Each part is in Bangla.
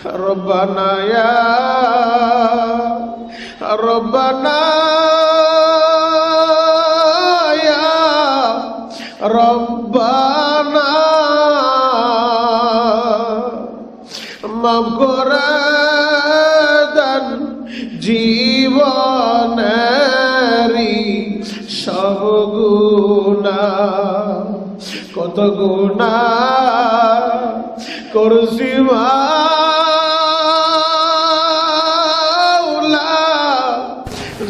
রব্বানা ইয়া রব্বানা ইয়া রব্বানা মাফ করে দেন জীবনেরই সব গুনাহ, কত গুনাহ করছি মাওলা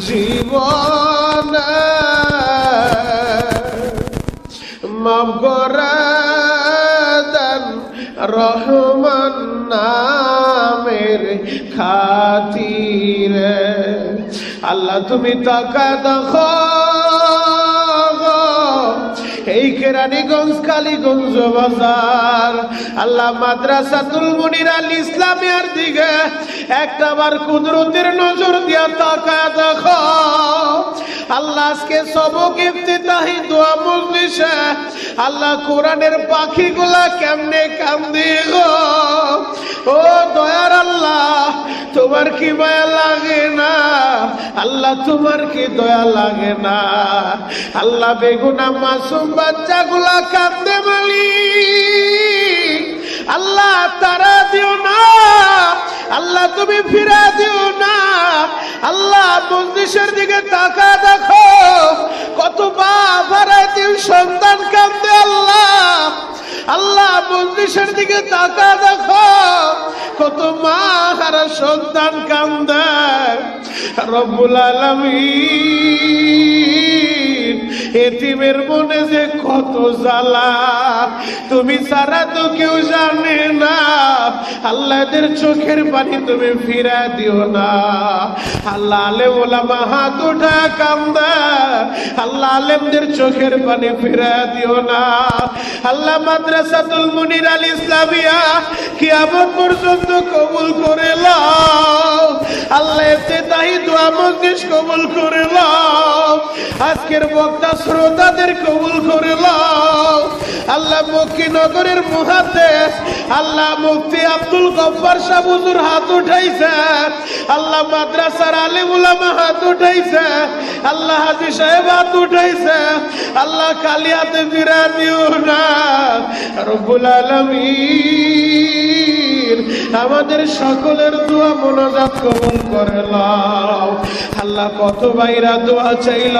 জীবনে, মাফ করে দেন রহমান নামের খাতিরে। আল্লাহ তুমি তাকা দেখো এই কেরানীগঞ্জ কালীগঞ্জ বাজার, আল্লাহ মাদ্রাসাতুল মুনির আল ইসলামিয়ার দিকে একটাবার কুদরতের নজর দিয়া তাকায় দেখো। আল্লাহ আজকে সবক ইফতিতাহি দোয়া মজলিসে আল্লাহ কোরআনের পাখিগুলা কেমনে কান্দে গো। ও দয়ার আল্লাহ তোমার কি মায়া লাগে না? আল্লাহ তোমার কি দয়া লাগে না? আল্লাহ বেগুনা মাসুম বাচ্চাগুলা কান্দে মালিক, আল্লাহ তারা দিও না, আল্লাহ তুমি ফিরা দিও না। আল্লাহ মজলিসের দিকে তাকা দেখো, কত বাপ হারাইতে সন্তান কান্দে আল্লাহ। আল্লাহ মজলিসের দিকে তাকা দেখো, কত মা হারা সন্তান কান্দে। রব্বুল আলামিন এতিমের মনে যে কত জ্বালা, তুমি ছাড়া তো কেউ জানে না। আল্লাহ এদের চোখের পানি তুমি ফিরা দিও না। আল্লাহ আলেম ওলামা হাত উঠা কান্দে, আল্লাহ আলেমদের চোখের পানি ফিরা দিও না। আল্লাহ মাদ্রাসাতুল মুনির আল ইসলামিয়া কিয়ামত পর্যন্ত কবুল করে লও। আল্লাহ ইফতিতাহি দোয়া মজলিস কবুল করে লও। আজকের বক্তা শ্রোতাদের কবুল করে লও। আল্লাহ মক্কিনগরের মুহাদ্দিস আল্লাহ মুফতি আব্দুল গফফার সাহেব হুজুর হাত উঠাইছে, আল্লাহ মাদ্রাসার আলেম উলামা হাত উঠাইছে, আল্লাহ হাজী সাহেব হাত উঠাইছে। আল্লাহ খালি হাতে ফিরা দিও না। রব্বুল আলামিন আমাদের সকলের দোয়া মোনাজাত কবুল করে লও। আল্লাহ কত ভাইরা দোয়া চাইল,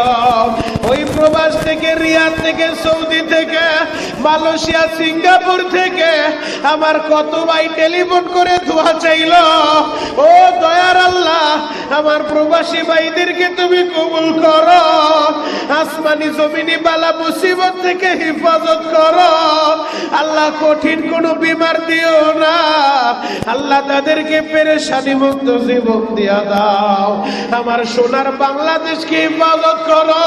ওই প্রবাস থেকে, রিয়াদ থেকে, সৌদি থেকে, মালয়েশিয়া, সিঙ্গাপুর থেকে আমার কত ভাই টেলিফোন করে দোয়া চাইল। ও দয়ার আল্লাহ আমার প্রবাসী ভাইদেরকে তুমি কবুল করো, আসমানি জমিনি বালা মুসিবত থেকে হেফাজত করো। আল্লাহ কঠিন কোন বিমার দিও না। আল্লাহ তাদেরকে পেরেশানি মুক্ত জীবন দিয়া দাও। আমার সোনার বাংলাদেশকে হেফাজত করো।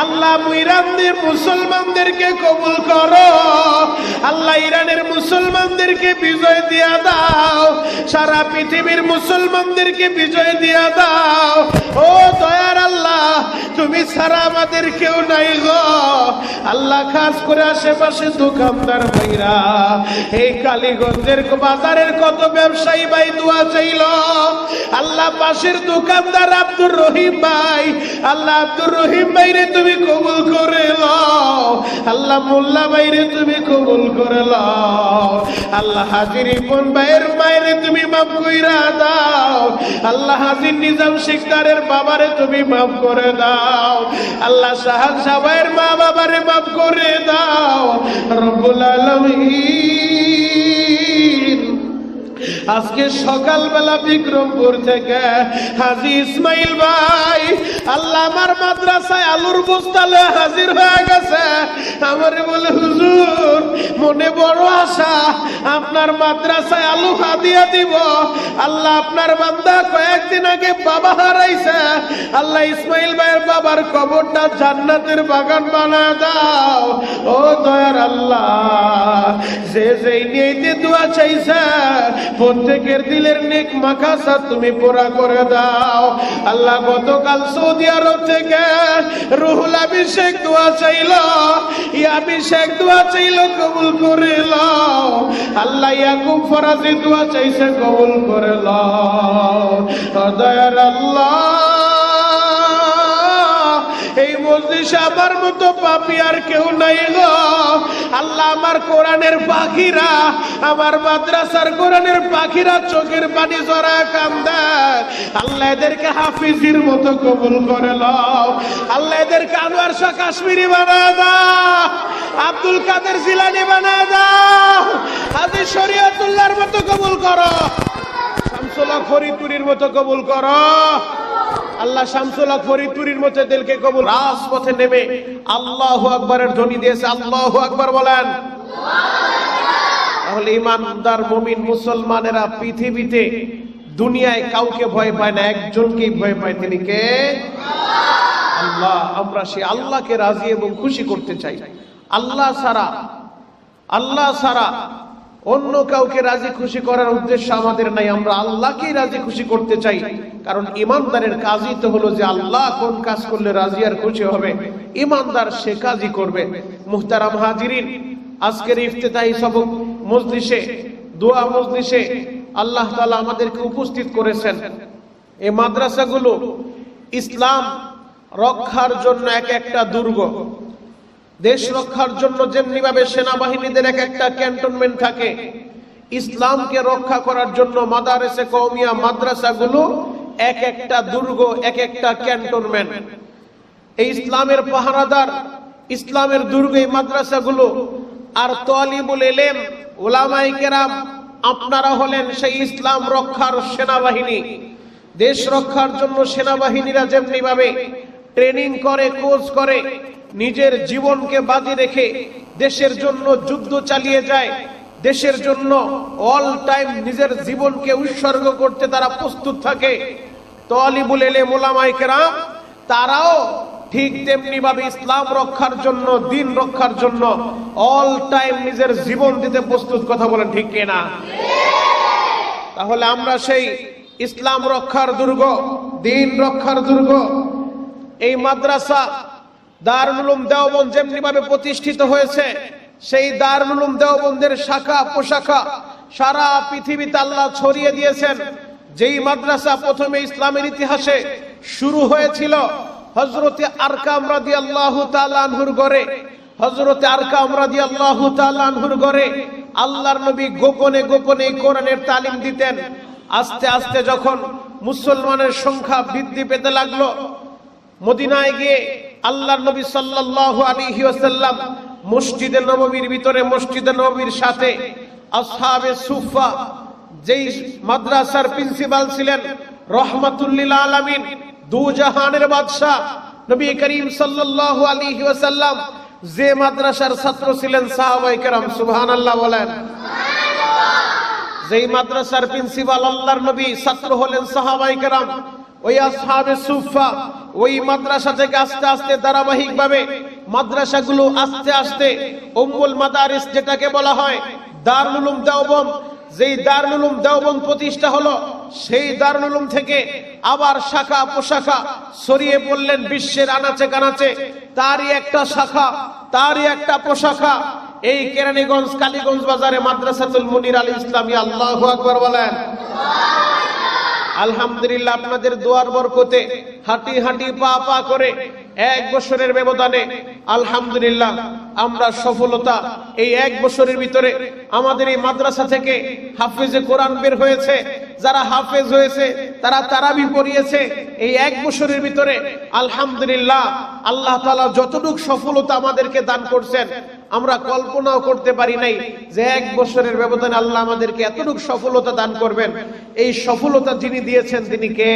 আল্লাহ ইরানের মুসলমানদেরকে কবুল করো। আল্লাহ ইরানের মুসলমানদেরকে বিজয় দিয়া দাও। সারা পৃথিবীর মুসলমানদেরকে বিজয় দিয়া দাও। ও দয়ার আল্লাহ তুমি ছাড়া আমাদের কেউ নাই গো। আল্লাহ খাস করে আশেপাশে দোকানদার ভাইরা, এই কালীগঞ্জের বাজারের কত ব্যবসায়ী ভাই দোয়া চাইল। আল্লাহ পাশের দোকানদার আব্দুর রহিম ভাই, আল্লাহ আব্দুর রহিম ভাইরে তুমি কবুল করে লও। আল্লাহ মোল্লা ভাইরে তুমি কবুল করে লও। আল্লাহ হাজির ইপন ভাইয়ের মায়েরে তুমি মাফ কইরা দাও। আল্লাহ হাজির নিজাম শিকদারের বাবারে তুমি মাফ করে দাও। আল্লাহ শাহান সাহেবের মা বাবারে মাফ করে দাও। রব্বুল আলামিন আজকে সকালবেলা বিক্রমপুর থেকে হাজী ইসমাইল ভাই আল্লাহ আমার মাদ্রাসায় আলুর বস্তালে হাজির হয়ে গেছে। আমারে বলে হুজুর মনে বড় আশা, আপনার মাদ্রাসায় আলু হাদিয়া দিব। আল্লাহ আপনার বান্দা কয়েকদিন আগে বাবা হারাইছে। আল্লাহ ইসমাইল ভাইয়ের বাবার কবরটা জান্নাতের বাগান বানায় দাও। ও দয়ার আল্লাহ যে যেই নিয়ে দোয়া চাইছে প্রত্যেকের দিলের নেক মাকাসা তুমি পুরা করে দাও আল্লাহ। গতকাল সৌদি আরব থেকে রুহুল অভিষেক দোয়া চাইল, অভিষেক দোয়া চাইল, কবুল করে নাও আল্লাহ। ইয়াকুব ফরাজি দোয়া চাইছে, কবুল করে নাও দয়ার আল্লাহ। এই মজলিসে আমার মতো পাপী আর কেউ নাই গো আল্লাহ। আমার কোরআনের পাখিরা, আমার মাদ্রাসার কোরআনের পাখিরা চোখের পানি জড়ায় কান্দে আল্লাহ। এদেরকে হাফিজির মতো কবুল করে নাও আল্লাহ। এদেরকে আনোয়ার শাহ কাশ্মীরি বানায় দাও, আব্দুল কাদের জিলানী বানায় দাও, হাজী শরীয়তুল্লাহর মতো কবুল করো, শামসুল হক ফরিদপুরীর মতো কবুল করো আল্লাহ। শামসুল হক ফরিদপুরীর মতো দিলকে কবুল। রাজপথে নেমে আল্লাহু আকবারের ধ্বনি দিয়েছে, আল্লাহু আকবার বলেন। তাহলে ইমানদার মুমিন মুসলমানেরা পৃথিবীতে দুনিয়ায় কাউকে ভয় পায় না, একজনকেই ভয় পায়, তিনি কে? আল্লাহ। আমরা সেই আল্লাহকে রাজি এবং খুশি করতে চাই। আল্লাহ ছাড়া অন্য কাউকে রাজি খুশি করার উদ্দেশ্য আমাদের নাই। আমরা আল্লাহকেই রাজি খুশি করতে চাই, কারণ ইমানদারের কাজই তো হলো যে আল্লাহ কোন কাজ করলে রাজি আর খুশি হবে, ইমানদার সে কাজই করবে। মুহতারাম হাজিরিন, আজকের ইফতিতাহি সবক মজলিসে, দোয়া মজলিসে আল্লাহ তাআলা আমাদেরকে উপস্থিত করেছেন। এই মাদ্রাসাগুলো ইসলাম রক্ষার জন্য এক একটা দুর্গ। দেশ রক্ষার জন্য যেমনি ভাবে সেনাবাহিনীদের এক একটা ক্যান্টনমেন্ট থাকে, ইসলামকে রক্ষা করার জন্য মাদারেসে কওমিয়া মাদ্রাসাগুলো এক একটা দুর্গ, এক একটা ক্যান্টনমেন্ট। এই ইসলামের পাহারাদার, ইসলামের দুর্গ এই মাদ্রাসাগুলো। আর তালিবুল ইলম, উলামায়ে কেরাম, আপনারা হলেন সেই ইসলাম রক্ষার সেনাবাহিনী। দেশ রক্ষার জন্য সেনাবাহিনীরা যেমনি ভাবে ট্রেনিং করে, কোর্স করে, নিজের জীবনকে বাজি রেখে দেশের জন্য যুদ্ধ চালিয়ে যায়, দেশের জন্য অল টাইম নিজের জীবনকে উৎসর্গ করতে তারা প্রস্তুত থাকে। তালিবুল ইলম, উলামায়ে কেরাম তারাও ঠিক তেমনি ভাবে ইসলাম রক্ষার জন্য, দ্বীন রক্ষার জন্য অল টাইম নিজের জীবন দিতে প্রস্তুত। কথা বলেন ঠিক কিনা? তাহলে আমরা সেই ইসলাম রক্ষার দুর্গ, দ্বীন রক্ষার দুর্গ। এই মাদ্রাসা দারুল উলুম দেওবন্দ যেমনি ভাবে প্রতিষ্ঠিত হয়েছে, সেই দারুল উলুম দেওবন্দের শাখা প্রশাখা সারা পৃথিবীতে আল্লাহ ছড়িয়ে দিয়েছেন। যেই মাদ্রাসা প্রথমে ইসলামের ইতিহাসে শুরু হয়েছিল হযরতে আরকাম রাদিয়াল্লাহু তাআলা আনহুর ঘরে, হযরতে আরকাম রাদিয়াল্লাহু তাআলা আনহুর ঘরে আল্লাহর নবী গোপনে গোপনে কোরআনের তালিম দিতেন। আস্তে আস্তে যখন মুসলমানের সংখ্যা বৃদ্ধি পেতে লাগলো, মদিনায় গিয়ে আল্লাহর নবী সাল্লাল্লাহু আলাইহি ওয়াসাল্লাম মসজিদে নববীর ভিতরে, মসজিদে নববীর সাথে আসহাবে সুফা, যেই মাদ্রাসার প্রিন্সিপাল ছিলেন রহমাতুল লিল আলামিন, দু জাহানের বাদশা নবী করিম সাল্লাল্লাহু আলাইহি ওয়াসাল্লাম, যে মাদ্রাসার ছাত্র ছিলেন সাহাবায়ে কেরাম। সুবহানাল্লাহ বলেন। যেই মাদ্রাসার প্রিন্সিপাল আল্লাহর নবী, ছাত্র হলেন সাহাবায়ে কেরাম। ওই আসহাবে সুফা, ওই মাদ্রাসা থেকে আস্তে আস্তে ধারাবাহিকভাবে মাদ্রাসাগুলো আস্তে আস্তে উম্মুল মাদারিস যেটাকে বলা হয়, দারুল উলুম দেওবন্দ, যেই দারুল উলুম দেওবন্দ প্রতিষ্ঠা হলো, সেই দারুল উলুম থেকে আবার শাখা প্রশাখা ছড়িয়ে পড়লেন বিশ্বের আনাচে কানাচে। তারই একটা শাখা, তারই একটা প্রশাখা এই কেরানীগঞ্জ কালীগঞ্জ বাজারে মাদ্রাসাতুল মুনির আল ইসলামী। আল্লাহু আকবার বলেন। আলহামদুলিল্লাহ, আপনাদের দোয়ার বরকতে হাঁটি হাঁটি পা পা করে 1 বছরের ব্যবধানে আলহামদুলিল্লাহ আমরা সফলতা, এই 1 বছরের ভিতরে আমাদের এই মাদ্রাসা থেকে হাফেজে কোরআন বের হয়েছে। যারা হাফেজ হয়েছে তারা তারাবি পড়িয়েছে। এই 1 বছরের ভিতরে আলহামদুলিল্লাহ আল্লাহ তাআলা যতটুকু সফলতা আমাদেরকে দান করছেন, আমরা কল্পনাও করতে পারি নাই যে 1 বছরের ব্যবধানে আল্লাহ আমাদেরকে এতটুকু সফলতা দান করবেন। এই সফলতা যিনি দিয়েছেন তিনি কে?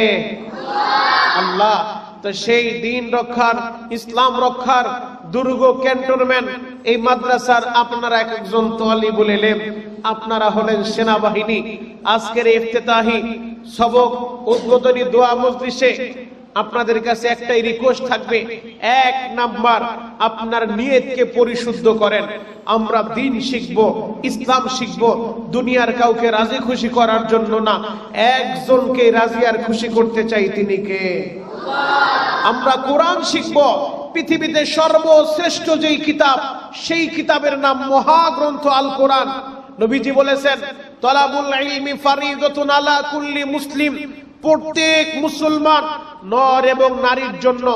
আল্লাহ। তো সেই দ্বীন রক্ষার, ইসলাম রক্ষার দুর্গ ক্যান্টনমেন্ট এই মাদ্রাসার আপনারা এক একজন তালিবুল ইলম, আপনারা হলেন সেনাবাহিনী। আজকের ইফতিতাহি সবক, উদ্বোধনী দোয়া মজলিসে আপনাদের কাছে একটাই রিকোয়েস্ট থাকবে, 1 নাম্বার আপনার নিয়তকে পরিশুদ্ধ করেন। আমরা দ্বীন শিখব, ইসলাম শিখব দুনিয়ার কাউকে রাজি খুশি করার জন্য না, একজনকে রাজি আর খুশি করতে চাই, তিনি কে? আমরা কোরআন শিখব। পৃথিবীতে সর্বশ্রেষ্ঠ যেই কিতাব, সেই কিতাবের নাম মহাগ্রন্থ আল কোরআন। নবীজি বলেছেন, তলাবুল ইলমি ফারিদাতুন আলা কুল্লি মুসলিম, প্রত্যেক মুসলমান নর এবং নারীর জন্য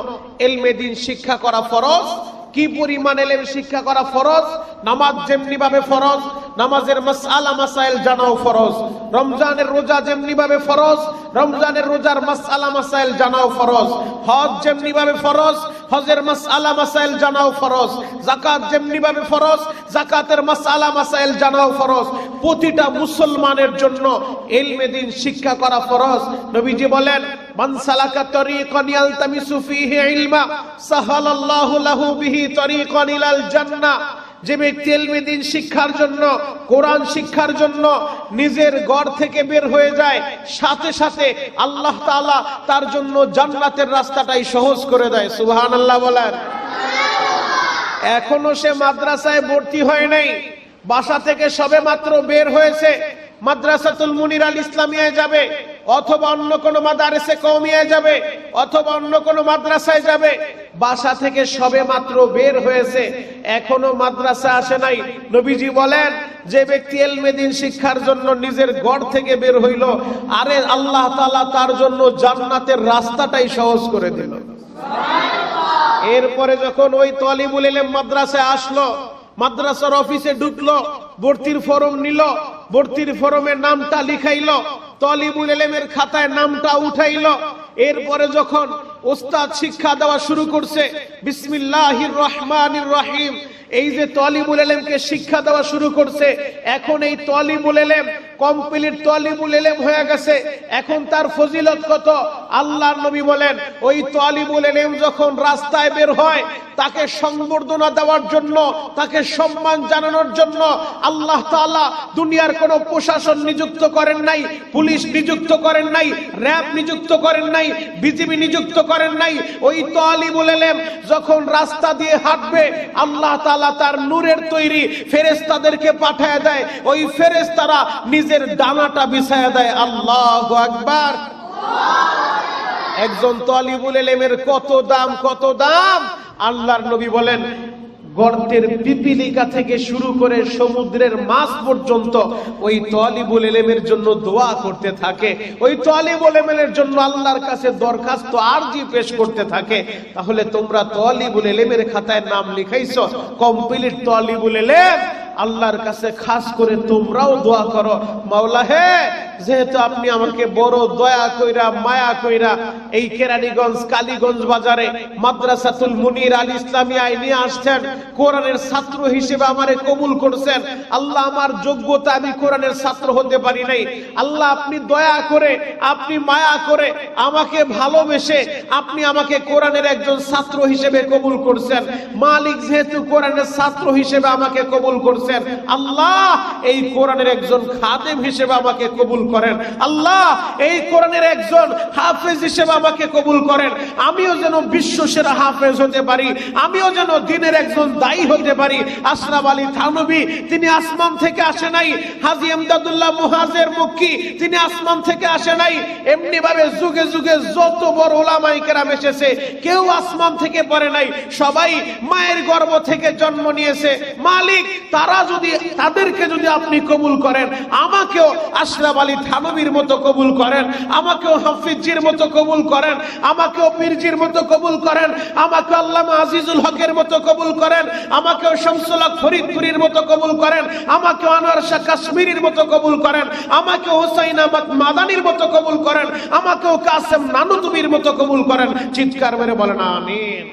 ইলমে দ্বীন শিক্ষা করা ফরজ। কি পরিমাণ ইলম শিক্ষা করা ফরজ? নামাজ যেমনি ভাবে ফরজ, নামাজের মাসআলা মাসাইল জানাও ফরজ। রমজানের রোজা যেমনি ভাবে ফরজ, রমজানের রোজার মাসআলা মাসাইল জানাও ফরজ। হজ যেমনি ভাবে ফরজ, হজের মাসআলা মাসাইল জানাও ফরজ। যাকাত যেমনি ভাবে ফরজ, যাকাতের মাসআলা মাসাইল জানাও ফরজ। প্রতিটা মুসলমানের জন্য ইলমে দ্বীন শিক্ষা করা ফরজ। নবীজি বলেন, মান সালাকা তরিকান ইয়ালতামিসু ফীহি ইলমা সাহালাল্লাহু লাহু বিহি তরিকান ইলাল জান্নাহ। যে ব্যক্তি ইলমে দ্বীন শিক্ষার জন্য, কোরআন শিক্ষার জন্য নিজের ঘর থেকে বের হয়ে যায়, সাথে সাথে আল্লাহ তাআলা তার জন্য জান্নাতের রাস্তাটাই সহজ করে দেয়। সুবহানাল্লাহ বলেন। এখনো সে মাদ্রাসায় ভর্তি হয় নাই, বাসা থেকে সবে মাত্র বের হয়েছে, মাদ্রাসাতুল মুনির আল ইসলামিয়ায় যাবে, অথবা অন্য কোন মাদারিসে কওমিয়ায় যাবে, অথবা অন্য কোন মাদ্রাসায় যাবে। বাসা থেকে সবে মাত্র বের হয়েছে, এখনো মাদ্রাসা আসে নাই। নবীজি বলেন, যে ব্যক্তি ইলমে দ্বীন শিক্ষার জন্য নিজের ঘর থেকে বের হইল, আরে আল্লাহ তাআলা তার জন্য জান্নাতের রাস্তাটাই সহজ করে দিল। এরপরে যখন ওই তালিবুল ইলম মাদ্রাসায় আসলো, মাদ্রাসার অফিসে ঢুকলো, ভর্তির ফরম নিল, ভর্তির ফরমে নামটা লিখাইলো, তালিবুল ইলমের খাতায় নামটা উঠাইলো। এরপরে যখন ওস্তাদ শিক্ষা দেওয়া শুরু করছে, বিসমিল্লাহির রহমানির রহিম, এই যে তালিবুল ইলমকে শিক্ষা দেওয়া শুরু করছে, এখন এই তালিবুল ইলম কমপ্লিট তালিবুল ইলম হয়ে গেছে। এখন তার ফজিলত কত? আল্লাহর নবী বলেন, ওই তালিবুল ইলম যখন রাস্তায় বের হয়, তাকে সংবর্ধনা দেওয়ার জন্য, তাকে সম্মান জানানোর জন্য আল্লাহ তাআলা দুনিয়ার কোন প্রশাসন নিযুক্ত করেন নাই, পুলিশ নিযুক্ত করেন নাই, র‍্যাব নিযুক্ত করেন নাই, বিজিবি নিযুক্ত করেন নাই। ওই তালিবুল ইলম যখন রাস্তা দিয়ে হাঁটবে, আল্লাহ তাআলা তার নূরের তৈরি ফেরেশতাদেরকে পাঠায় দেয়, ওই ফেরেশতারা নিজের ডানাটা বিছায়া দেয়। আল্লাহু আকবার। একজন তালিবুল ইলমের কত দাম, কত দাম! আল্লাহর নবী বলেন, গর্তের পিপিলিকা থেকে শুরু করে সমুদ্রের মাছ পর্যন্ত ওই তালিবুল ইলমের জন্য দোয়া করতে থাকে, ওই তালিবুল ইলমের জন্য আল্লাহর কাছে দরখাস্ত আরজি পেশ করতে থাকে। তাহলে তোমরা তালিবুল ইলমের খাতায় নাম লিখাইছো, কমপ্লিট তালিবুল ইলম, আল্লাহর কাছে খাস করে তোমরাও দোয়া করো, মাওলা হে, যেহেতু আপনি আমাকে বড় দয়া কইরা মায়া কইরা এই কেরানীগঞ্জ কালীগঞ্জ বাজারে মাদ্রাসাতুল মুনির আল ইসলামিয়ায় নিয়ে আসছেন, কোরআনের ছাত্র হিসেবে আমারে কবুল করছেন। আল্লাহ, আমার যোগ্যতা, আমি কোরআনের ছাত্র হতে পারি নাই। আল্লাহ, আপনি দয়া করে, আপনি মায়া করে, আমাকে ভালোবেসে আপনি আমাকে কোরআনের একজন ছাত্র হিসেবে কবুল করছেন। মালিক যেহেতু কোরআনের ছাত্র হিসেবে আমাকে কবুল করছেন, আল্লাহ এই কোরআনের একজন খাদেম হিসেবে আমাকে কবুল করেন। আল্লাহ, এই কোরআনের একজন হাফেজ হিসেবে আমাকে কবুল করেন। আমিও যেন বিশ্ব সেরা হাফেজ হতে পারি, আমিও যেন দ্বীনের একজন দায়ী হতে পারি। আশরাফ আলী থানভী, তিনি আসমান থেকে আসে নাই। হাজী ইমদাদুল্লাহ মুহাজির মক্কি, তিনি আসমান থেকে আসে নাই। এমনি ভাবে যুগে যুগে যত বড় উলামায়ে কেরাম এসেছে, কেউ আসমান থেকে পড়ে নাই, সবাই মায়ের গর্ভ থেকে জন্ম নিয়েছে। মালিক, তাদেরকে যদি আপনি কবুল করেন, আমাকেও আশরাফ আলী থানভীর মতো কবুল করেন, আমাকেও হাফিজির মতো কবুল করেন, আমাকেও পীরজির মতো কবুল করেন, আমাকে আল্লামা আজিজুল হকের মতো কবুল করেন, আমাকেও শামসুল হক ফরিদপুরীর মতো কবুল করেন, আমাকেও আনোয়ার শাহ কাশ্মীরির মতো কবুল করেন, আমাকেও হুসাইন আহমদ মাদানির মতো কবুল করেন, আমাকেও কাসেম নানুতুবির মতো কবুল করেন। চিৎকার মেরে বলেন আমিন।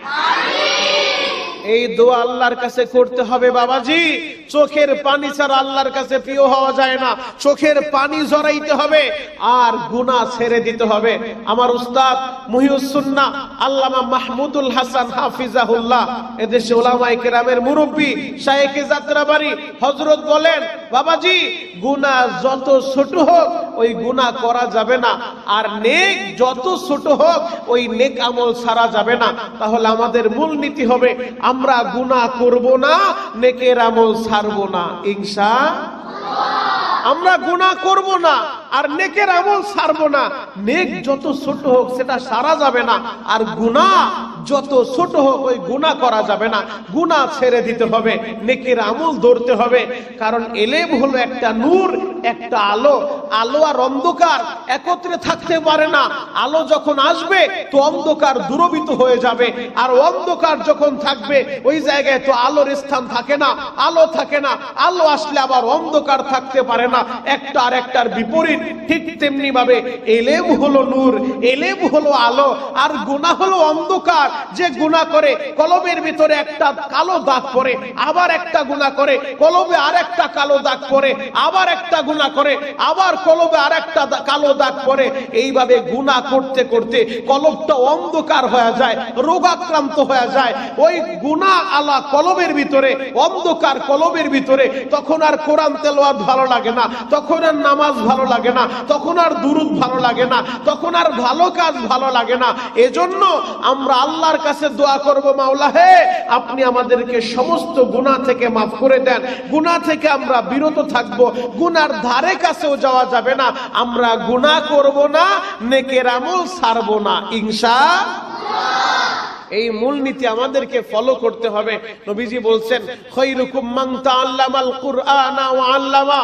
এই দোয়া আল্লাহর কাছে করতে হবে বাবাজি। চোখের পানি ছাড়া আল্লাহর কাছে প্রিয় হওয়া যায় না। চোখের পানি ঝরাইতে হবে আর গুনাহ ছেড়ে দিতে হবে। আমার উস্তাদ মুহিউস সুন্নাহ আল্লামা মাহমুদুল হাসান হাফিজাহুল্লাহ, এদেশে উলামায়ে কেরামের মুরব্বী শায়েখে যাত্রাবাড়ি হযরত বলেন, বাবাজি গুনাহ যত ছোট হোক ওই গুনাহ করা যাবে না, আর নেক যত ছোট হোক ওই নেক আমল ছাড়া যাবে না। তাহলে আমাদের মূলনীতি হবে আমরা গুনাহ করব না, নেকের আমল ছাড়ব না। ইনশাআল্লাহ আমরা গুনাহ করব না আর নেকের আমল ছাড়ব না। নেক যত ছোট হোক সেটা সারা যাবে না, আর গুনাহ যত ছোট হোক ওই গুনাহ করা যাবে না। গুনাহ ছেড়ে দিতে হবে, নেকের আমল ধরতে হবে। কারণ ইলম হলো একটা নূর, একটা আলো। আলো আর অন্ধকার একত্রে থাকতে পারে না। আলো যখন আসবে তো অন্ধকার দূরীভূত হয়ে যাবে, আর অন্ধকার যখন থাকবে ওই জায়গায় তো আলোর স্থান থাকে না, আলো থাকে না। আলো আসলে আবার অন্ধকার থাকতে পারে না, একটা আর একটার বিপরীত। ঠিক তেমনি ভাবে ইলম হলো নূর, ইলম হলো আলো, আর গুনাহ হলো অন্ধকার। যে গুনাহ করে কলবের ভিতরে একটা কালো দাগ পড়ে, আবার একটা গুনাহ করে কলবে আরেকটা কালো দাগ পড়ে, আবার একটা গুনাহ করে আবার কলবে আরেকটা কালো দাগ পড়ে। এইভাবে গুনাহ করতে করতে কলবটা অন্ধকার হয়ে যায়, রোগাক্রান্ত হয়ে যায়। ওই গুনাহ আলা কলবের ভিতরে, অন্ধকার কলবের ভিতরে, তখন আর কোরআন তেলাওয়াত ভালো লাগে না, তখন আর নামাজ ভালো লাগে না, তখন আর দুরূদ ভালো লাগে না, তখন আর ভালো কাজ ভালো লাগে না। এজন্য আমরা আল্লাহর কাছে দোয়া করব, মাওলা হে আপনি আমাদেরকে সমস্ত গুনাহ থেকে মাফ করে দেন। গুনাহ থেকে আমরা বিরত থাকব, গুনার ধারে কাছেও যাওয়া যাবে না। আমরা গুনাহ করব না, নেকের আমল ছাড়ব না। ইনশাআল্লাহ এই মূলনীতি আমাদেরকে ফলো করতে হবে। নবীজি বলছেন, খায়রুকুম মান তাআল্লামাল কুরআনা ওয়া আল্লামা,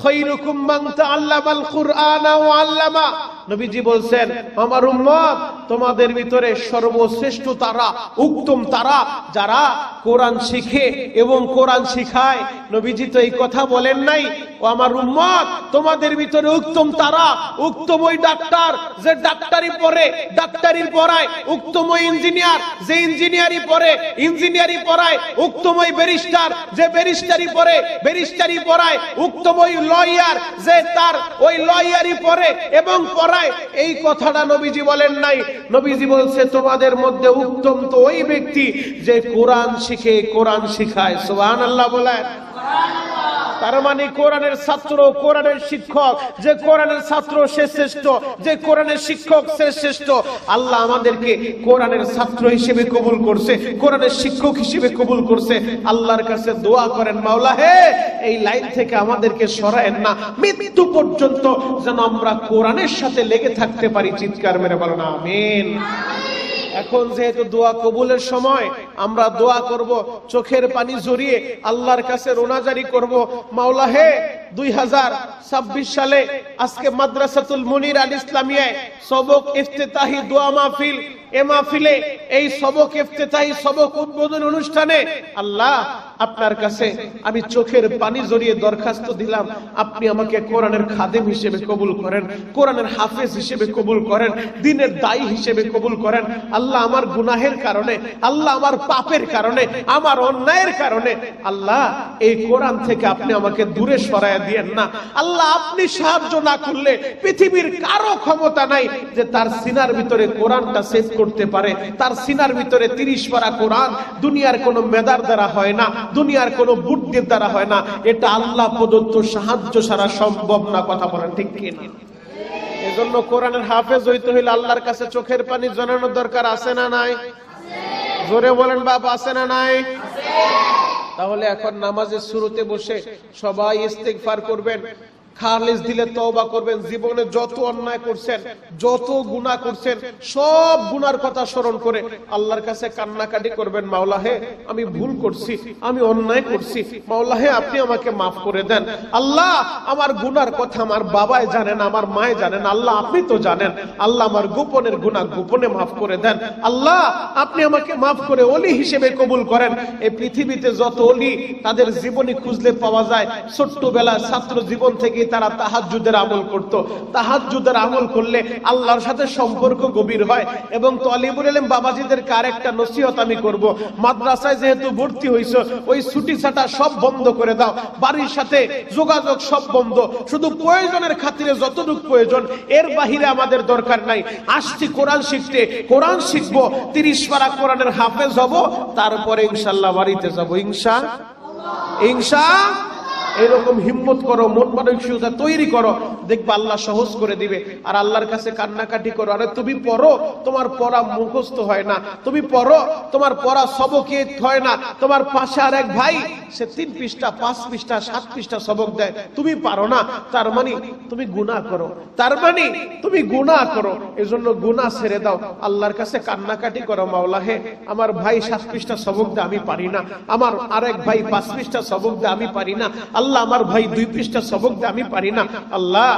খায়রুকুম মান তাআল্লামাল কুরআনা ওয়া আল্লামা। নবীজি বলছেন, আমার উম্মত তোমাদের ভিতরে সর্বশ্রেষ্ঠ তারা, উত্তম তারা যারা কোরআন শিখে এবং কোরআন শিখায়। নবীজি তো এই কথা বলেন নাই, ও আমার উম্মত তোমাদের ভিতরে উত্তম তারা, উত্তম ওই ডাক্তার যে ডাক্তারি পড়ে, ডাক্তারির পড়ায়, উত্তম ওই ইঞ্জিনিয়ার যে ইঞ্জিনিয়ারি পড়ে, ইঞ্জিনিয়ারি পড়ায়, উত্তম ওই ব্যারিস্টার যে ব্যারিস্টারি পড়ে, ব্যারিস্টারি পড়ায়, উত্তম ওই লয়ার যে তার ওই লয়ারি পড়ে এবং পড়ায়। এই কথাটা নবীজি বলেন নাই। নবীজি বলছে তোমাদের মধ্যে উত্তম তো ওই ব্যক্তি যে কোরআন শিখে, কোরআন শিখায়। সুবহানাল্লাহ বলেন। তার মানে কোরআনের ছাত্র, কোরআনের শিক্ষক, যে কোরআনের ছাত্র সে শ্রেষ্ঠ, যে কোরআনের শিক্ষক সে শ্রেষ্ঠ। আল্লাহ আমাদেরকে কোরআনের ছাত্র হিসেবে কবুল করছে, কোরআনের শিক্ষক হিসেবে কবুল করছে। আল্লাহর কাছে দোয়া করেন, মাওলা হে এই লাইন থেকে আমাদেরকে সরায়েন না, মৃত্যু পর্যন্ত যেন আমরা কোরআনের সাথে লেগে থাকতে পারি। চিৎকার মেরে বলেন আমিন। এখন যেহেতু দোয়া কবুলের সময়, আমরা দোয়া করব, চোখের পানি ঝরিয়ে আল্লাহর কাছে রোনাজারি করব, মাওলা হে 2026 সালে আজকে মাদ্রাসাতুল মুনির আল ইসলামিয়ায় সবক ইফতিতাহি দোয়া মাহফিল, এ মাহফিলে এই সবক ইফতিতাহি সবক উদ্বোধন অনুষ্ঠানে আল্লাহ আপনার কাছে আমি চোখের পানি জড়িয়ে দরখাস্ত দিলাম, আপনি আমাকে কোরআনের খাদেম হিসেবে কবুল করেন, কোরআনের হাফেজ হিসেবে কবুল করেন, দ্বীনের দায়ী হিসেবে কবুল করেন। আল্লাহ আমার গুনাহের কারণে, আল্লাহ আমার পাপের কারণে, আমার অন্যায়ের কারণে আল্লাহ এই কোরআন থেকে আপনি আমাকে দূরে সরায় দিয়েন না। আল্লাহ আপনি সাহায্য না করলে পৃথিবীর কারো ক্ষমতা নাই যে তার সিনার ভিতরে কোরআনটা সেভ করতে পারে। তার সিনার ভিতরে 30 পারা কোরআন দুনিয়ার কোনো মেধার দ্বারা হয় না, দুনিয়ার কোনো বুদ্ধির দ্বারা হয় না। এটা আল্লাহ প্রদত্ত সাহায্য ছাড়া সম্ভব না। কথা বলেন ঠিক কি না? এজন্য কোরআনের হাফেজ হইতে হইলে আল্লাহর কাছে চোখের পানি জানানোর দরকার আছে না নাই? জোরে বলেন বাবা, আছে না নাই? তাহলে এখন নামাজের শুরুতে বসে সবাই ইস্তেগফার করবেন, খালিস দিলে তওবা করবেন। জীবনে যত অন্যায় করছেন, যত গুনাহ করছেন, সব গুনার কথা স্মরণ করে আল্লাহর কাছে কান্নাকাটি করবেন, মাওলা হে আমি ভুল করছি, আমি অন্যায় করছি, মাওলা হে আপনি আমাকে মাফ করে দেন। আল্লাহ আমার গুনার কথা আমার বাবাই জানেন, আমার মায়ে জানেন, আল্লাহ আপনি তো জানেন। আল্লাহ আমার গোপনের গুনাহ গোপনে মাফ করে দেন। আল্লাহ আপনি আমাকে মাফ করে ওলি হিসেবে কবুল করেন। এই পৃথিবীতে যত ওলি তাদের জীবনী খুঁজলে পাওয়া যায়। ছোট্টবেলা ছাত্র জীবন থেকে তারা তাহাজ্জুদের আমল করত। তাহাজ্জুদের আমল করলে আল্লাহর সাথে সম্পর্ক গভীর হয়। এবং তালিবুল ইলম বাবাজিদেরকে আরেকটা নসিহত আমি করব, মাদ্রাসায় যেহেতু ভর্তি হইছো, ওই ছুটি ছাটা সব বন্ধ করে দাও, বাড়ির সাথে যোগাযোগ সব বন্ধ, শুধু প্রয়োজনের খাতিরে যতটুকু প্রয়োজন, এর বাহিরে আমাদের দরকার নাই। আসছি কোরআন শিখতে, কোরআন শিখবো, 30 পারা কোরআনের হাফেজ হব, তারপরে ইনশাআল্লাহ বাড়িতে যাব। ইনশাআল্লাহ এরকম হিম্মত করো, মন মানসিকতা তৈরি করো, দেখবে আল্লাহ সহজ করে দিবে। আর আল্লাহর কাছে কান্নাকাটি করো। আরে তুমি পড়ো, তোমার পড়া মুখস্থ হয় না, তুমি পড়ো, তোমার পড়া সবকে হয় না। তোমার পাশে আর এক ভাই, সে 3 পৃষ্ঠা 5 পৃষ্ঠা 7 পৃষ্ঠা সবক দেয়, তুমি পারো না, তার মানে তুমি গুনাহ করো, তার মানে তুমি গুনাহ করো। এজন্য গুনাহ ছেড়ে দাও, আল্লাহর কাছে কান্নাকাটি করো, মাওলা হে আমার ভাই 7 পৃষ্ঠা সবক দেয়, আমি পারি না। আমার আরেক ভাই 5 পৃষ্ঠা সবক দেয়, আমি পারি না। আল্লাহ আমার ভাই 2 পৃষ্ঠা সবক দেয়, আমি পারি না। আল্লাহ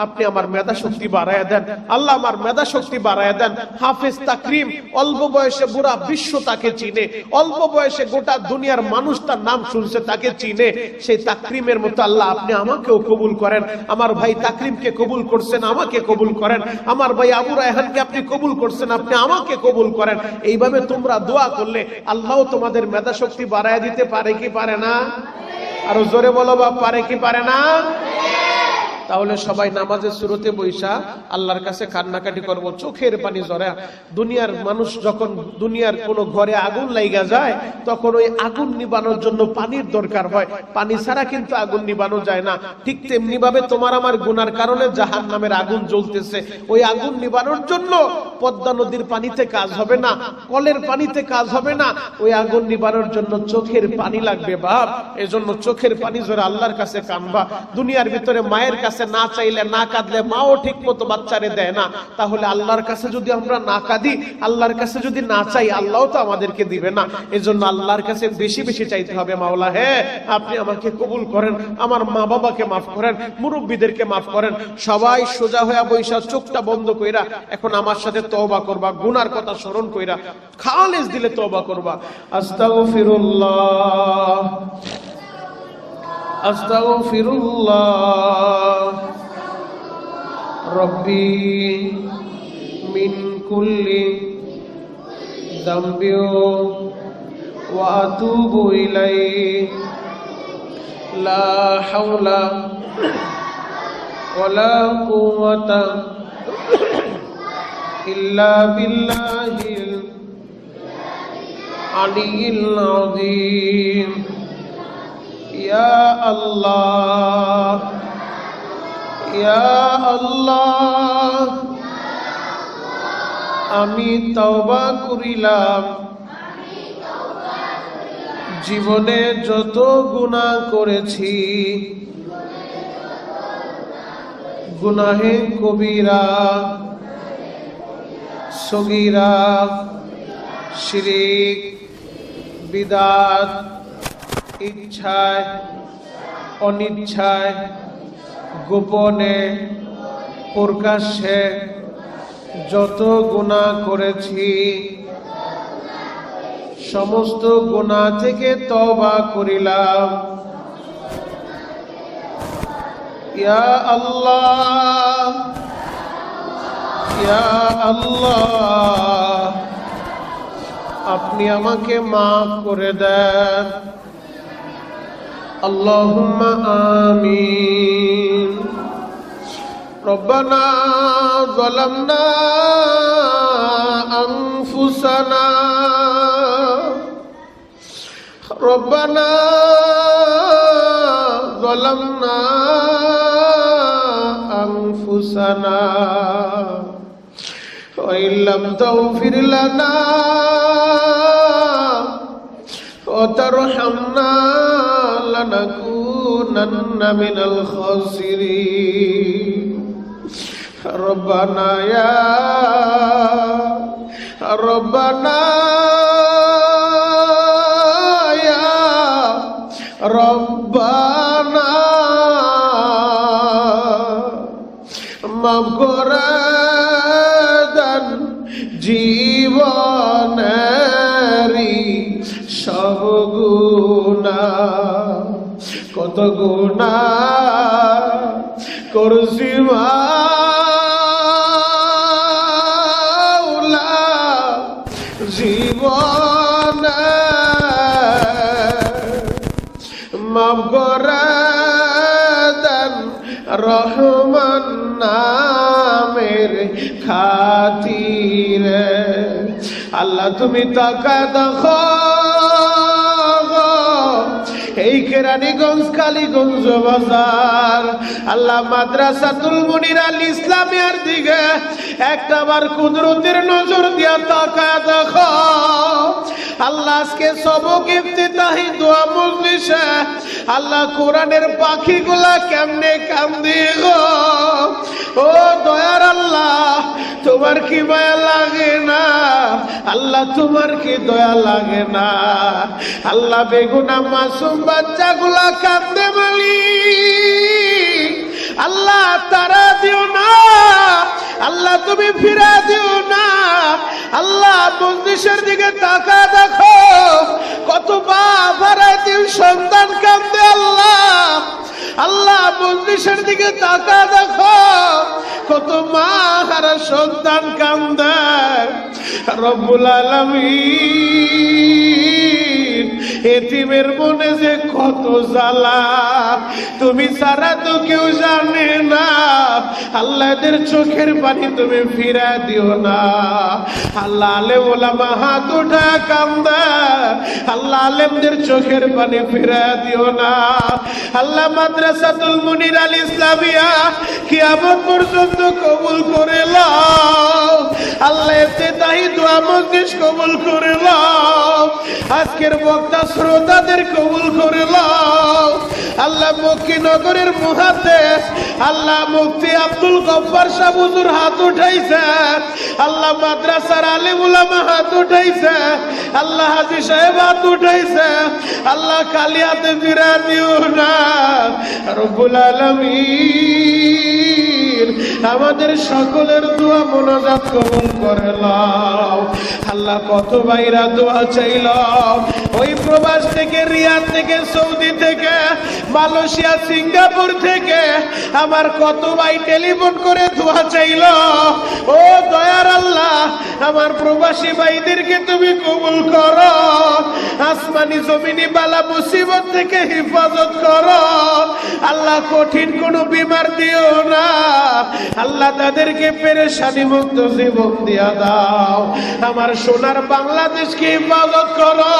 আপনি আমার মেধা শক্তি বাড়ায় দেন, আল্লাহ আমার মেধা শক্তি বাড়ায় দেন। হাফেজ তাকরিম অল্প বয়সে পুরা বিশ্ব তাকে চিনে, অল্প বয়সে গোটা দুনিয়ার মানুষ তার নাম শুনছে, তাকে চিনে। সেই তাকরিমের মতো আল্লাহ আপনি আমাকেও কবুল করেন। আমার ভাই তাকরিমকে কবুল করছেন, আমাকে কবুল করেন। আমার ভাই আবু রায়হানকে আপনি কবুল করছেন, আপনি আমাকে কবুল করেন। এইভাবে তোমরা দোয়া করলে আল্লাহ তোমাদের মেধা শক্তি বাড়ায় দিতে পারে কি পারে না? আরো জোরে বলো বাপ, পারে কি পারে না? তাহলে সবাই নামাজের শুরুতে বৈশা আল্লাহর কাছে কান্নাকাটি করব, চোখের পানি ঝরা। দুনিয়ার মানুষ যখন দুনিয়ার কোনো ঘরে আগুন লাইগা যায়, তখন ওই আগুন নিবানোর জন্য পানির দরকার হয়, পানি ছাড়া কিন্তু আগুন নিবানো যায় না। ঠিক তেমনি ভাবে তোমার আমার গুনার কারণে জাহান্নামের আগুন জ্বলতেছে, ওই আগুন নিবানোর জন্য পদ্মা নদীর পানিতে কাজ হবে না, কলের পানিতে কাজ হবে না, ওই আগুন নিবানোর জন্য চোখের পানি লাগবে বাপ। এজন্য চোখের পানি ঝরে আল্লাহর কাছে কানবা। দুনিয়ার ভিতরে মায়ের কাছে না চাইলে, না কাঁদলে মাও ঠিক মতো বাচ্চারে দেয় না। তাহলে আল্লাহর কাছে যদি আমরা না কাঁদি, আল্লাহর কাছে যদি না চাই, আল্লাহ তো আমাদেরকে দিবে না। এজন্য আল্লাহর কাছে বেশি বেশি চাইতে হবে, মাওলা হে আপনি আমাকে কবুল করেন, আমার মা বাবাকে মাফ করেন, মুরব্বীদেরকে মাফ করেন। সবাই সোজা হয়ে বৈশা চোখটা বন্ধ কইরা এখন আমার সাথে তওবা করবা, গুনার কথা স্মরণ কইরা খালেস দিলে তওবা করবা। আস্তাগফিরুল্লাহ আস্তাগফিরুল্লাহ রব্বি মিন কুল্লি যামবি ওয়া আতুবু ইলাইহি লা হাওলা ওয়ালা কুওয়াতা ইল্লা বিল্লাহিল আলিয়্যিল আযীম। ইয়া আল্লাহ, ইয়া আল্লাহ, আমি তওবা করিলাম, জীবনে যত গুনাহ করেছি, গুনাহে কবিরা, সগীরা, শিরক, বিদআত, ইচ্ছায় অনিচ্ছায়, গোপনে প্রকাশ্যে যত গুনাহ করেছি, সমস্ত গুনাহ থেকে তওবা করিলাম। ইয়া আল্লাহ, ইয়া আল্লাহ, আপনি আমাকে মাফ করে দেন। আল্লাহুম্মা আমিন। রব্বানা যালামনা আনফুসানা, রব্বানা যালামনা আনফুসানা ওয়া ইল্লাম তাগফির লানা ওয়া তারহামনা লানাকুনান্না মিনাল খাসিরিন। রব্বানা ইয়া রব্বানা ইয়া রব্বানা মাফ করে দেন জীবনেরই সব গুনাহ, কত গুনাহ করছি মাওলা জীবনে মাফ করে দেন রহমান নামের খাতিরে। আল্লাহ তুমি তাকায় দেখো এই কেরানীগঞ্জ কালীগঞ্জ বাজার আল্লাহ মাদ্রাসাতুল মুনির আল ইসলামিয়ার দিকে একটাবার কুদরতের নজর দিয়া তাকায় দেখো। আল্লাহ আজকে সবক ইফতিতাহি দোয়া মজলিসে আল্লাহ কোরআনের পাখিগুলা কেমনে কান্দে গো। ও দয়ার আল্লাহ তোমার কি মায়া লাগে না? আল্লাহ তোমার কি দয়া লাগে না? আল্লাহ বেগুনা মাসুম বাচ্চাগুলা কান্দে মালিক আল্লাহ তারা দিও না, আল্লাহ তুমি ফিরা দিও না। আল্লাহ মজলিসের দিকে তাকা দেখো কত বাপ হারায় তিন সন্তান কান্দে আল্লাহ। আল্লাহ মজলিসের দিকে তাকা দেখো কত মা হারা সন্তান কান্দে। রব্বুল আলামিন এতিমের মনে যে কত জ্বালা তুমি ছাড়া তো কেউ জানে না। আল্লাহ এদের চোখের পানি তুমি ফিরা দিও না। আল্লাহ আলেম ওলামা হাত উঠা কান্দে আল্লাহ আলেমদের চোখের পানি ফিরা দিও না। আল্লাহ মাদ্রাসাতুল মুনির আল ইসলামিয়া কিয়ামত পর্যন্ত কবুল করে লও। আল্লাহ ইফতিতাহি দোয়া মজলিস কবুল করে লও। আজকের বক্তা শ্রোতাদের কবুল করে লও। আল্লাহ মক্কিনগরের মুহাদ্দিস আল্লাহ মুফতি আব্দুল গফফার সাহেব হুজুর হাত উঠাইছে। আল্লাহ মাদ্রাসার আলেম উলামা হাত উঠাইছে। আল্লাহ হাজী সাহেব হাত উঠাইছে। আল্লাহ খালি হাতে ফিরা দিও না। রব্বুল আলামিন আমাদের সকলের দোয়া মোনাজাত কবুল করে লও। আল্লাহ কত ভাইরা দোয়া চাইল ওই প্রবাস থেকে, রিয়াদ থেকে, সৌদি থেকে, মালয়েশিয়া, সিঙ্গাপুর থেকে আমার কত ভাই টেলিফোন করে দোয়া চাইল। ও দয়ার আল্লাহ আমার প্রবাসী ভাইদেরকে তুমি কবুল করো। আসমানি জমিনি বালা মুসিবত থেকে হেফাজত করো। আল্লাহ কঠিন কোনো বিমার দিও না। আল্লাহ তাদেরকে পেরেশানি মুক্ত জীবন দিয়া দাও। আমার সোনার বাংলাদেশকে হেফাজত করো।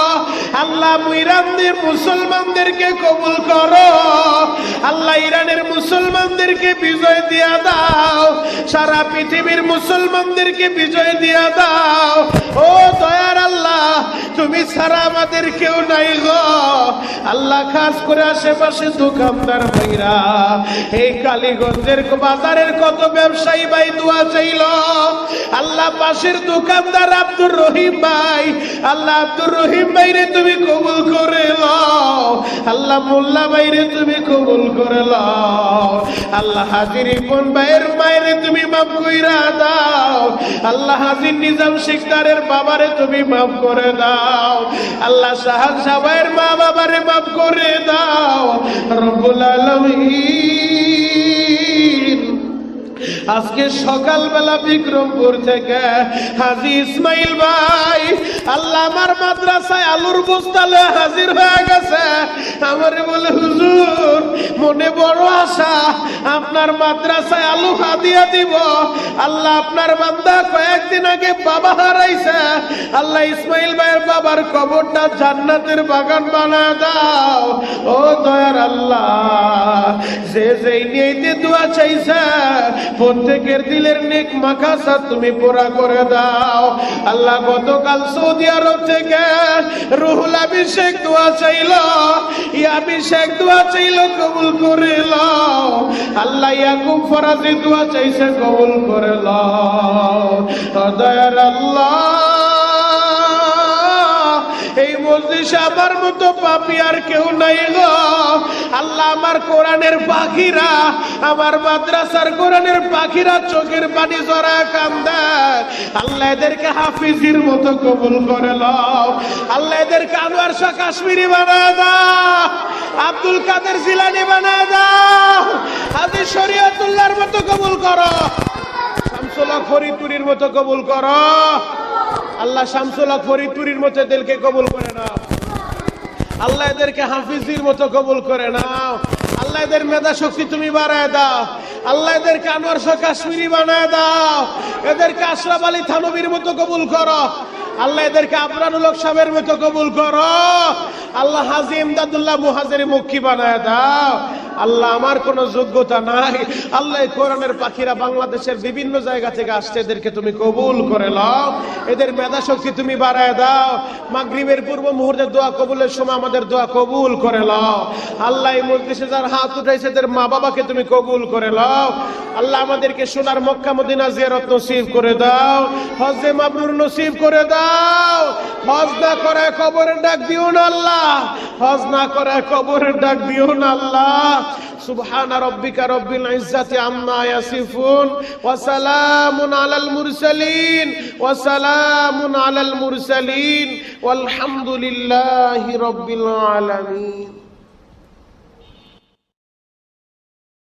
আল্লাহ ইরানের মুসলমানদেরকে কবুল করো। আল্লাহ ইরানের মুসলমানদেরকে বিজয় দিয়া দাও। সারা পৃথিবীর মুসলমানদেরকে বিজয় দিয়া দাও। ও দয়ার আল্লাহ তুমি ছাড়া আমাদের কেউ নাই গো। আল্লাহ খাস করে আশেপাশে দোকানদার ভাইরা এই কালীগঞ্জের বাজারের কত ব্যবসায়ী ভাই দোয়া চাইল। আল্লাহ পাশের দোকানদার আব্দুর রহিম ভাই, আল্লাহ আব্দুর রহিম ভাইরে তুমি কবুল করে লও। আল্লাহ মোল্লা ভাইরে তুমি কবুল করে লও। আল্লাহ হাজির ইবন ভাইয়ের মায়েরে তুমি মাফ কইরা দাও। আল্লাহ হাজির নিজাম শিকদারের বাবারে তুমি মাফ করে দাও। আল্লাহ শাহাদ সাহেবের মা বাবারে মাফ করে দাও। রব্বুল আলামিন আজকে সকালবেলা বিক্রমপুর থেকে হাজী ইসমাইল ভাই আল্লাহ আমার মাদ্রাসায় আলুর বস্তালে হাজির হয়ে গেছে। আমারে বলে হুজুর মনে বড় আশা আপনার মাদ্রাসায় আলু হাদিয়া দিব। আল্লাহ আপনার বান্দা কয়েকদিন আগে বাবা হারাইছে। আল্লাহ ইসমাইল ভাইয়ের বাবার কবরটা জান্নাতের বাগান বানায় দাও। ও দয়ার আল্লাহ যে যেই নিয়ে দোয়া চাইছে প্রত্যেকের দিলের নেক মাকাসা তুমি পুরা করে দাও। আল্লাহ গতকাল সৌদি আরব থেকে রুহুল অভিষেক দোয়া চাইল, অভিষেক দোয়া চাইল কবুল করে লও। আল্লাহ ইয়াকুব ফরাজি দোয়া চাইছে কবুল করে লও। দয়ার আল্লাহ এই মজলিসে আমার মতো পাপী আর কেউ নাই গো আল্লাহ। আমার কোরআনের পাখিরা, আমার মাদ্রাসার কোরআনের পাখিরা চোখের পানি জড়ায় কান্দে আল্লাহ, এদেরকে হাফিজির মতো কবুল করে নাও আল্লাহ। এদেরকে আনোয়ার শাহ কাশ্মীরি বানায় দাও, আব্দুল কাদের জিলানী বানায় দাও, হাজী শরীয়তুল্লাহর মতো কবুল করো, শামসুল হক ফরিদপুরীর মতো কবুল করো আল্লাহ। শামসুল হক ফরিদপুরীর মতো এদেরকে কবুল করে নাও আল্লাহ। এদেরকে হাফিজির মতো কবুল করে নাও আল্লাহ। এদের মেধা শক্তি তুমি বাড়ায় দাও আল্লাহ। এদেরকে আনোয়ার শাহ কাশ্মীরি বানায় দাও, এদেরকে আশরাফ আলী থানবীর মতো কবুল করো আল্লাহ। এদেরকে আবরারুল হক সাহেবের মতো কবুল করো আল্লাহ। হাজী ইমদাদুল্লাহ মুহাজির মক্কি বানায় দাও আল্লাহ। আমার কোনো যোগ্যতা নাই আল্লাহ। এই কোরআনের পাখিরা বাংলাদেশের বিভিন্ন জায়গা থেকে আসছে, এদেরকে তুমি কবুল করে নাও, এদের মেধা শক্তি তুমি বাড়ায় দাও। মাগরিবের পূর্ব মুহূর্তে দোয়া কবুলের সময় আমাদের দোয়া কবুল করে নাও আল্লাহ। এই মজলিসে যার হাত উঠাইছে এদের মা বাবাকে তুমি কবুল করে নাও আল্লাহ। আমাদেরকে সোনার মক্কা মদিনা জিয়ারত নসিব করে দাও, হজ্জে মাবরুর নসিব করে দাও। হজ না করে কবরের ডাক দিও না আল্লাহ, হজ না করে কবরের ডাক দিও না আল্লাহ। সুবহান রাব্বিকা রব্বিল ইজ্জাতি আম্মা ইয়াসিফুন ওয়া সালামুন আলাল মুরসালিন ওয়া সালামুন আলাল মুরসালিন ওয়াল হামদুলিল্লাহি রাব্বিল আলামিন।